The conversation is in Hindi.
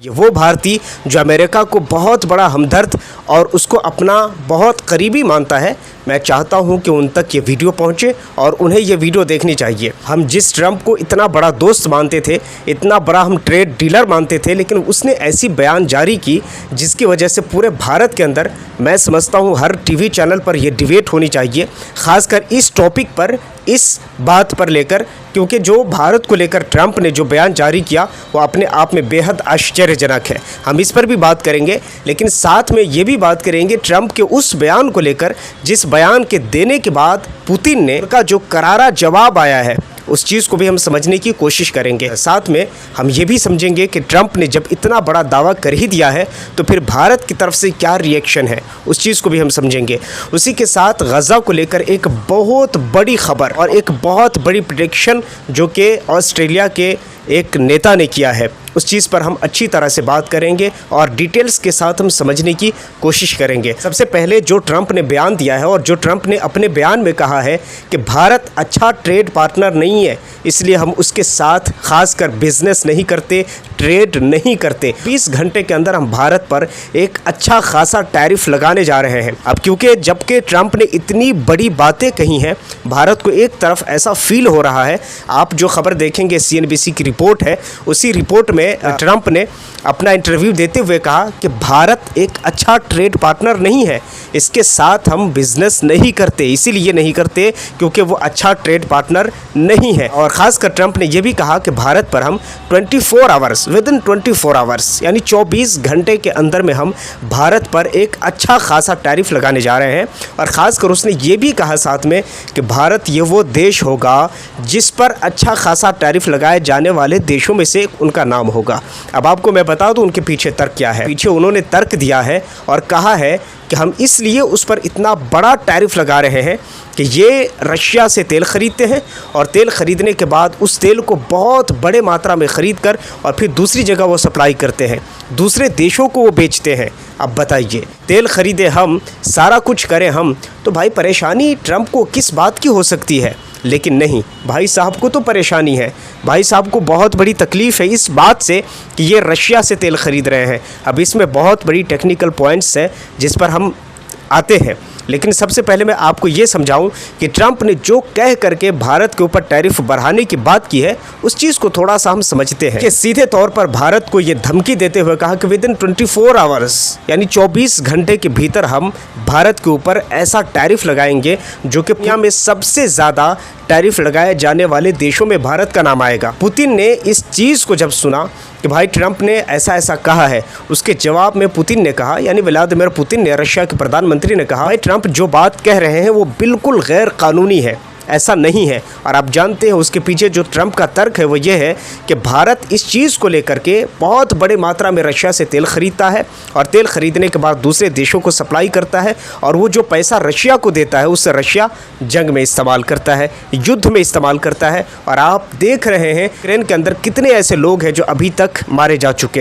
ये वो भारतीय जो अमेरिका को बहुत बड़ा हमदर्द और उसको अपना बहुत करीबी मानता है। मैं चाहता हूं कि उन तक ये वीडियो पहुंचे और उन्हें ये वीडियो देखनी चाहिए। हम जिस ट्रंप को इतना बड़ा दोस्त मानते थे, इतना बड़ा हम ट्रेड डीलर मानते थे, लेकिन उसने ऐसी बयान जारी की जिसकी वजह से पूरे भारत के अंदर मैं समझता हूं हर टीवी चैनल पर यह डिबेट होनी चाहिए, ख़ासकर इस टॉपिक पर, इस बात पर लेकर, क्योंकि जो भारत को लेकर ट्रंप ने जो बयान जारी किया वो अपने आप में बेहद आश्चर्यजनक है। हम इस पर भी बात करेंगे, लेकिन साथ में ये भी बात करेंगे ट्रंप के उस बयान को लेकर जिस बयान के देने के बाद पुतिन ने का जो करारा जवाब आया है, उस चीज़ को भी हम समझने की कोशिश करेंगे। साथ में हम ये भी समझेंगे कि ट्रंप ने जब इतना बड़ा दावा कर ही दिया है तो फिर भारत की तरफ से क्या रिएक्शन है, उस चीज़ को भी हम समझेंगे। उसी के साथ गज़ा को लेकर एक बहुत बड़ी खबर और एक बहुत बड़ी प्रेडिक्शन जो कि ऑस्ट्रेलिया के एक नेता ने किया है, उस चीज़ पर हम अच्छी तरह से बात करेंगे और डिटेल्स के साथ हम समझने की कोशिश करेंगे। सबसे पहले जो ट्रंप ने बयान दिया है और जो ट्रंप ने अपने बयान में कहा है कि भारत अच्छा ट्रेड पार्टनर नहीं है, इसलिए हम उसके साथ खासकर बिजनेस नहीं करते, ट्रेड नहीं करते। 20 घंटे के अंदर हम भारत पर एक अच्छा खासा टैरिफ लगाने जा रहे हैं। अब क्योंकि जबकि ट्रंप ने इतनी बड़ी बातें कही हैं, भारत को एक तरफ ऐसा फील हो रहा है, आप जो खबर देखेंगे CNBC की रिपोर्ट है, उसी रिपोर्ट में ट्रंप ने अपना इंटरव्यू देते हुए कहा कि भारत एक अच्छा ट्रेड पार्टनर नहीं है, इसके साथ हम बिजनेस नहीं करते, इसीलिए नहीं करते क्योंकि वो अच्छा ट्रेड पार्टनर नहीं है। और ख़ासकर ट्रंप ने यह भी कहा कि भारत पर हम 24 आवर्स, विदिन 24 आवर्स यानी 24 घंटे के अंदर में हम भारत पर एक अच्छा खासा टैरिफ लगाने जा रहे हैं। और ख़ासकर उसने ये भी कहा साथ में कि भारत ये वो देश होगा जिस पर अच्छा खासा टैरिफ लगाए जाने वाले देशों में से उनका नाम होगा। अब आपको मैं बता दूं उनके पीछे तर्क क्या है। पीछे उन्होंने तर्क दिया है और कहा है कि हम इसलिए उस पर इतना बड़ा टैरिफ लगा रहे हैं कि ये रशिया से तेल ख़रीदते हैं और तेल ख़रीदने के बाद उस तेल को बहुत बड़े मात्रा में ख़रीद कर और फिर दूसरी जगह वो सप्लाई करते हैं, दूसरे देशों को वो बेचते हैं। अब बताइए, तेल ख़रीदे हम, सारा कुछ करें हम, तो भाई परेशानी ट्रंप को किस बात की हो सकती है? लेकिन नहीं, भाई साहब को तो परेशानी है, भाई साहब को बहुत बड़ी तकलीफ़ है इस बात से कि ये रशिया से तेल ख़रीद रहे हैं। अब इसमें बहुत बड़ी टेक्निकल पॉइंट्स हैं जिस पर हम आते हैं, लेकिन सबसे पहले मैं आपको ये समझाऊं कि ट्रंप ने जो कह करके भारत के ऊपर टैरिफ बढ़ाने की बात की है, उस चीज़ को थोड़ा सा हम समझते हैं कि सीधे तौर पर भारत को ये धमकी देते हुए कहा कि विदिन 24 आवर्स यानी 24 घंटे के भीतर हम भारत के ऊपर ऐसा टैरिफ लगाएंगे जो कि दुनिया में सबसे ज़्यादा टैरिफ लगाए जाने वाले देशों में भारत का नाम आएगा। पुतिन ने इस चीज़ को जब सुना कि भाई ट्रंप ने ऐसा ऐसा कहा है, उसके जवाब में पुतिन ने कहा, यानी व्लादिमीर पुतिन ने, रशिया के प्रधानमंत्री ने कहा, भाई ट्रंप जो बात कह रहे हैं वो बिल्कुल गैर कानूनी है, ऐसा नहीं है। और आप जानते हैं उसके पीछे जो ट्रंप का तर्क है वो ये है कि भारत इस चीज़ को लेकर के बहुत बड़े मात्रा में रशिया से तेल ख़रीदता है और तेल ख़रीदने के बाद दूसरे देशों को सप्लाई करता है, और वो जो पैसा रशिया को देता है उससे रशिया जंग में इस्तेमाल करता है, युद्ध में इस्तेमाल करता है। और आप देख रहे हैं यूक्रेन के अंदर कितने ऐसे लोग हैं जो अभी तक मारे जा चुके हैं।